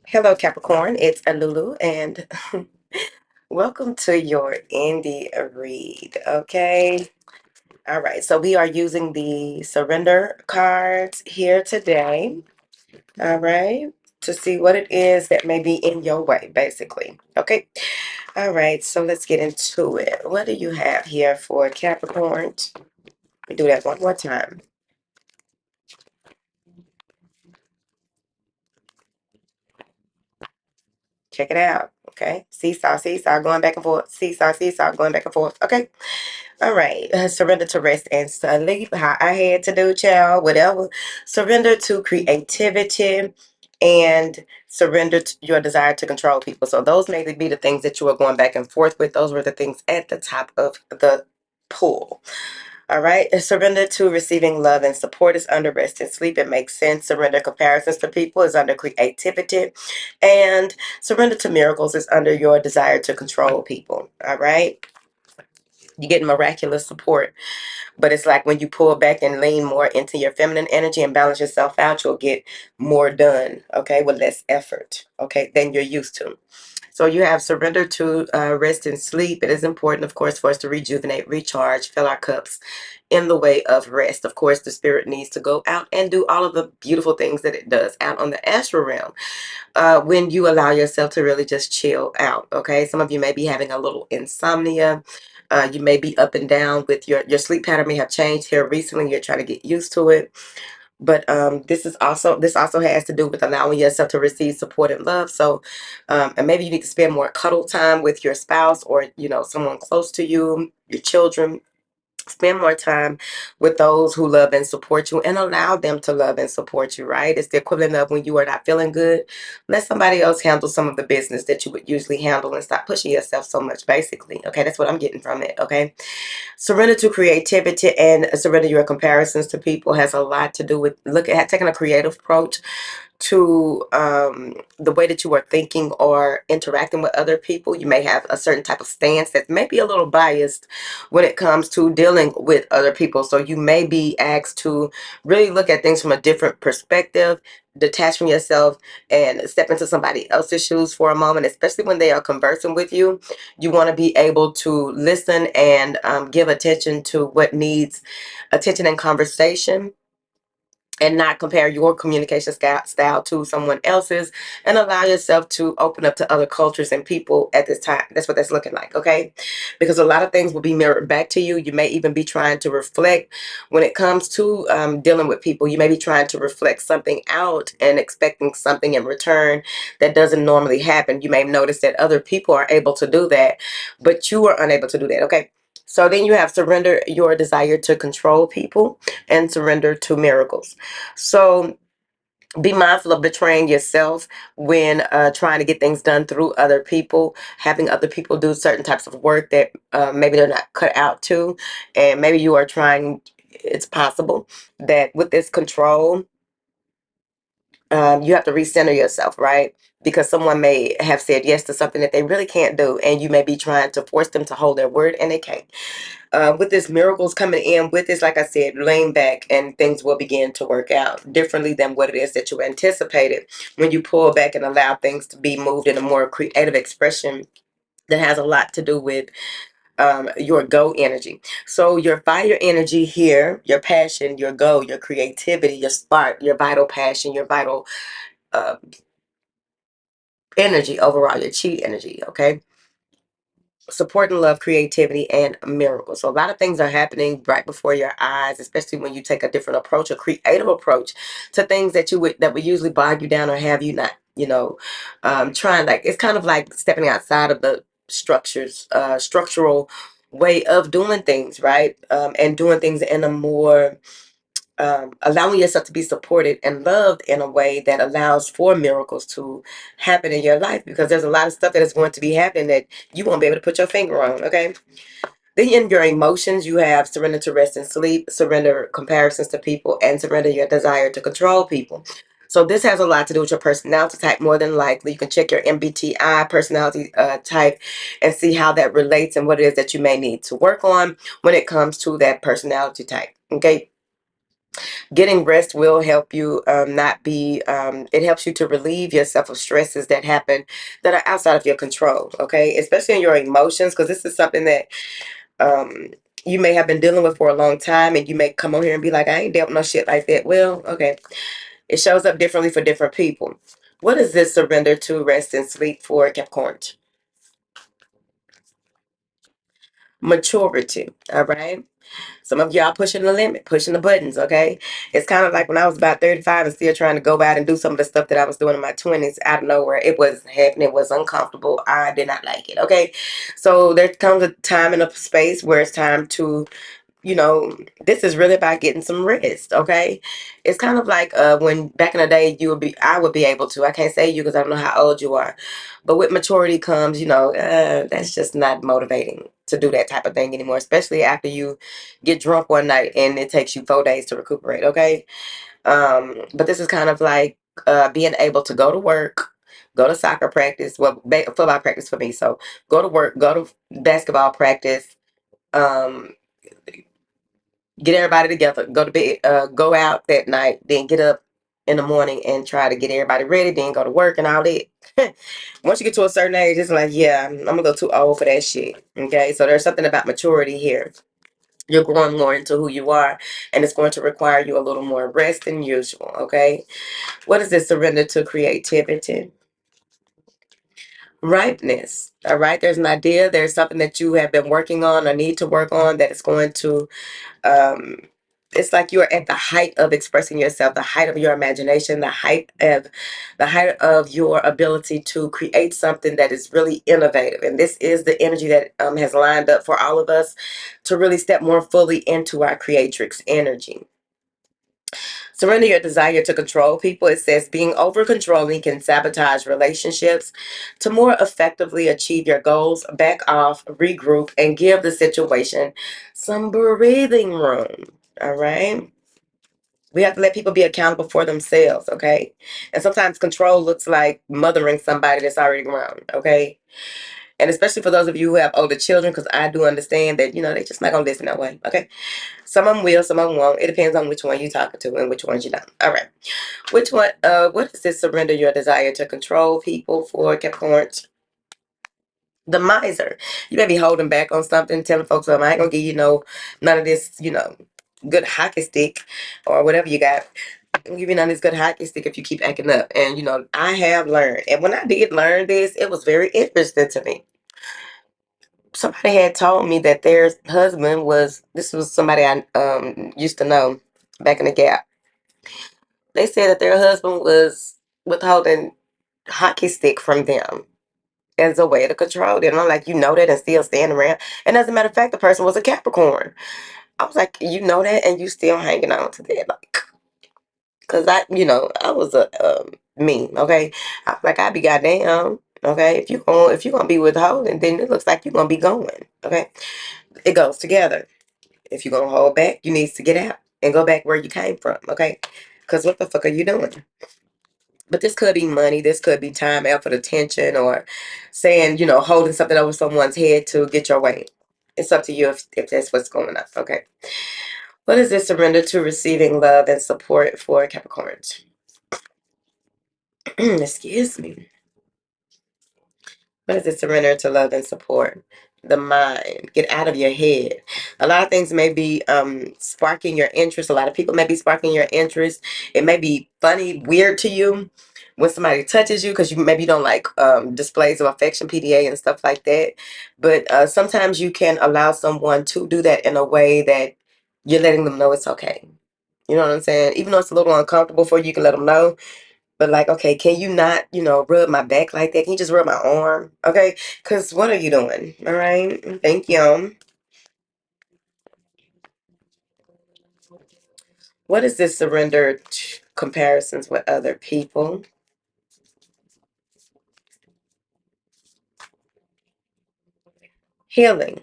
Hello, Capricorn. It's Lulu, and welcome to your indie read. Okay. All right. So we are using the surrender cards here today. All right. To see what it is that may be in your way, basically. Okay. All right. So let's get into it. What do you have here for Capricorn? We do that one more time. Check it out. Okay. Seesaw, seesaw, going back and forth. Seesaw, seesaw, going back and forth. Okay. All right. Surrender to rest and sleep. How I had to do, child, whatever. Surrender to creativity and surrender to your desire to control people. So those may be the things that you are going back and forth with. Those were the things at the top of the pool. All right. Surrender to receiving love and support is under rest and sleep. It makes sense. Surrender comparisons to people is under creativity. And surrender to miracles is under your desire to control people. All right. You get miraculous support. But it's like when you pull back and lean more into your feminine energy and balance yourself out, you'll get more done, okay, with less effort, okay, than you're used to. So you have surrender to rest and sleep. It is important, of course, for us to rejuvenate, recharge, fill our cups in the way of rest. Of course, the spirit needs to go out and do all of the beautiful things that it does out on the astral realm when you allow yourself to really just chill out, okay? Some of you may be having a little insomnia. You may be up and down with your sleep pattern may have changed here recently. You're trying to get used to it. But this also has to do with allowing yourself to receive support and love. So and maybe you need to spend more cuddle time with your spouse or someone close to you, your children. Spend more time with those who love and support you and allow them to love and support you, right? It's the equivalent of when you are not feeling good, let somebody else handle some of the business that you would usually handle and stop pushing yourself so much, basically. Okay, that's what I'm getting from it, okay? Surrender to creativity and surrender your comparisons to people has a lot to do with taking a creative approach to the way that you are thinking or interacting with other people. You may have a certain type of stance that may be a little biased when it comes to dealing with other people. So you may be asked to really look at things from a different perspective, detach from yourself and step into somebody else's shoes for a moment, especially when they are conversing with you. You want to be able to listen and give attention to what needs attention and conversation, and not compare your communication style to someone else's, and allow yourself to open up to other cultures and people at this time. That's what that's looking like, okay? Because a lot of things will be mirrored back to you. You may even be trying to reflect when it comes to dealing with people. You may be trying to reflect something out and expecting something in return that doesn't normally happen. You may notice that other people are able to do that, but you are unable to do that, okay? So then you have surrender your desire to control people and surrender to miracles. So be mindful of betraying yourself when trying to get things done through other people, having other people do certain types of work that maybe they're not cut out to. And maybe you are trying, it's possible that with this control, you have to recenter yourself, right? Because someone may have said yes to something that they really can't do, and you may be trying to force them to hold their word, and they can't. With this miracles coming in with this, like I said, lean back and things will begin to work out differently than what it is that you anticipated when you pull back and allow things to be moved in a more creative expression that has a lot to do with your go energy. So your fire energy here, your passion, your go, your creativity, your spark, your vital passion, your vital uh, energy overall, your chi energy, okay? Support and love, creativity, and miracles. So a lot of things are happening right before your eyes, especially when you take a different approach, a creative approach to things that would usually bog you down or have you not, trying, like, it's kind of like stepping outside of the structural way of doing things, right? And doing things in a more allowing yourself to be supported and loved in a way that allows for miracles to happen in your life, because there's a lot of stuff that is going to be happening that you won't be able to put your finger on, okay? Then in your emotions, you have surrender to rest and sleep, surrender comparisons to people, and surrender your desire to control people. So this has a lot to do with your personality type, more than likely. You can check your MBTI personality type and see how that relates and what it is that you may need to work on when it comes to that personality type, okay? Getting rest will help you not be, it helps you to relieve yourself of stresses that happen that are outside of your control, okay? Especially in your emotions, because this is something that um, you may have been dealing with for a long time, and you may come on here and be like, I ain't dealt with no shit like that. Well, okay. It shows up differently for different people. What is this surrender to rest and sleep for Capricorn? Maturity, all right? Some of y'all pushing the limit, pushing the buttons, okay? It's kind of like when I was about 35 and still trying to go out and do some of the stuff that I was doing in my 20s out of nowhere. It was happening. It was uncomfortable. I did not like it, okay? So there comes a time and a space where it's time to, this is really about getting some rest, okay? It's kind of like when back in the day I would be able to. I can't say you because I don't know how old you are. But with maturity comes, that's just not motivating to do that type of thing anymore, especially after you get drunk one night and it takes you 4 days to recuperate, okay? But this is kind of like being able to go to work, go to soccer practice, well, football practice for me. So go to work, go to basketball practice, um, get everybody together, go to bed, go out that night, then get up in the morning and try to get everybody ready, then go to work and all that. Once you get to a certain age, it's like, yeah, I'm gonna go too old for that shit. Okay, so there's something about maturity here. You're growing more into who you are, and it's going to require you a little more rest than usual. Okay, what is this? Surrender to creativity, ripeness. All right, there's an idea, there's something that you have been working on or need to work on that is going to um it's like you're at the height of expressing yourself, the height of your imagination, the height of your ability to create something that is really innovative. And this is the energy that has lined up for all of us to really step more fully into our creatrix energy. Surrender your desire to control people. It says being over controlling can sabotage relationships. To more effectively achieve your goals, back off, regroup, and give the situation some breathing room. All right. We have to let people be accountable for themselves, okay? And sometimes control looks like mothering somebody that's already grown, okay? And especially for those of you who have older children, because I do understand that, they just not going to listen that way, okay? Some of them will, some of them won't. It depends on which one you're talking to and which ones you don't. All right. What is this? Surrender your desire to control people for Capricorn? The miser. You may be holding back on something, telling folks, I ain't gonna give you none of this, good hockey stick or whatever you got. I'm gonna give you none of this good hockey stick if you keep acting up. And I have learned. And when I did learn this, it was very interesting to me. Somebody had told me that their husband this was somebody I used to know back in the gap. They said that their husband was withholding hockey stick from them as a way to control them. I'm like, that and still stand around. And as a matter of fact, the person was a Capricorn. I was like, that and you still hanging on to that. Like, because I was a me, okay? I was like, I'd be goddamn, okay? If you gonna be withholding, then it looks like you're gonna be going, okay? It goes together. If you're gonna hold back, you need to get out and go back where you came from, okay? Because what the fuck are you doing? But this could be money. This could be time, effort, attention, or saying, holding something over someone's head to get your way. It's up to you if that's what's going on. Okay. What is this? Surrender to receiving love and support for Capricorns? Excuse me. What is it? Surrender to love and support. The mind. Get out of your head. A lot of things may be sparking your interest. A lot of people may be sparking your interest. It may be funny, weird to you when somebody touches you because maybe you don't like displays of affection, PDA, and stuff like that. But sometimes you can allow someone to do that in a way that you're letting them know it's okay. You know what I'm saying? Even though it's a little uncomfortable for you, you can let them know. But like, okay, can you not, rub my back like that? Can you just rub my arm? Okay? Because what are you doing? All right? Thank you. What is this? Surrender to comparisons with other people? Healing.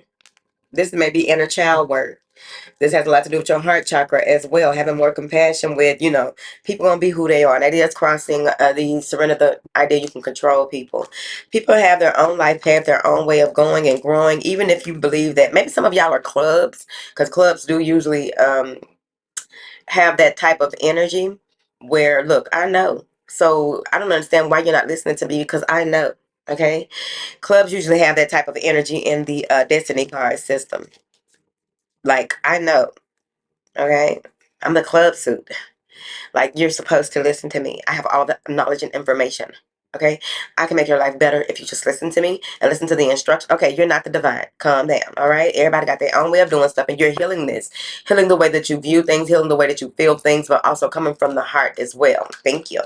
This may be inner child work. This has a lot to do with your heart chakra as well. Having more compassion with, people gonna be who they are. And that is crossing the surrender the idea you can control people. People have their own life, have their own way of going and growing. Even if you believe that maybe some of y'all are clubs, because clubs do usually have that type of energy where, look, I know. So I don't understand why you're not listening to me, because I know. Okay. Clubs usually have that type of energy in the destiny card system. Like, I know. Okay. I'm the club suit. Like, you're supposed to listen to me. I have all the knowledge and information. Okay. I can make your life better if you just listen to me and listen to the instructions. Okay. You're not the divine. Calm down. All right. Everybody got their own way of doing stuff, and you're healing this, healing the way that you view things, healing the way that you feel things, but also coming from the heart as well. Thank you.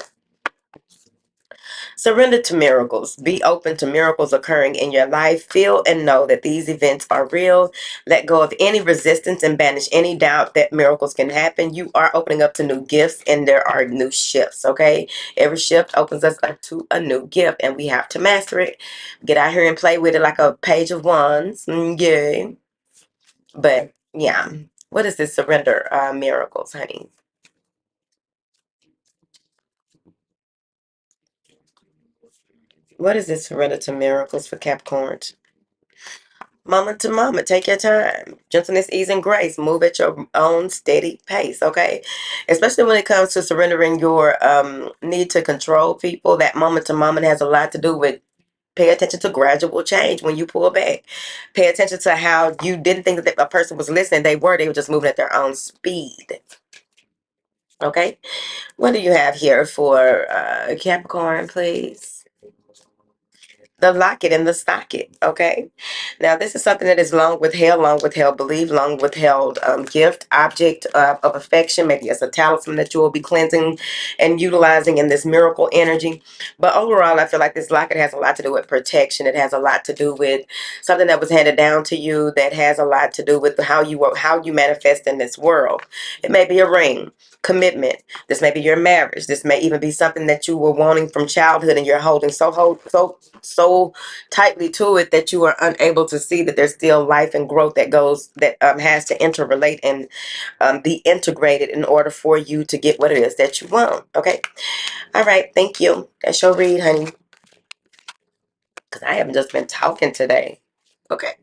Surrender to miracles. Be open to miracles occurring in your life. Feel and know that these events are real. Let go of any resistance and banish any doubt that miracles can happen. You are opening up to new gifts, and there are new shifts, okay? Every shift opens us up to a new gift, and we have to master it. Get out here and play with it like a page of wands. Yeah. But, yeah. What is this surrender miracles, honey? What is this surrender to miracles for Capricorns? Moment to moment, take your time. Gentleness, ease, and grace. Move at your own steady pace, okay? Especially when it comes to surrendering your need to control people. That moment to moment has a lot to do with pay attention to gradual change when you pull back. Pay attention to how you didn't think that a person was listening. They were just moving at their own speed, okay? What do you have here for Capricorn, please? The locket and the socket. Okay. Now, this is something that is long withheld belief, long withheld gift, object of affection. Maybe it's a talisman that you will be cleansing and utilizing in this miracle energy. But overall, I feel like this locket has a lot to do with protection. It has a lot to do with something that was handed down to you, that has a lot to do with how you manifest in this world. It may be a ring, commitment. This may be your marriage. This may even be something that you were wanting from childhood, and you're holding so tightly to it that you are unable to see that there's still life and growth that has to interrelate and be integrated in order for you to get what it is that you want. Okay. All right. Thank you. That's your read, honey. Because I haven't just been talking today. Okay.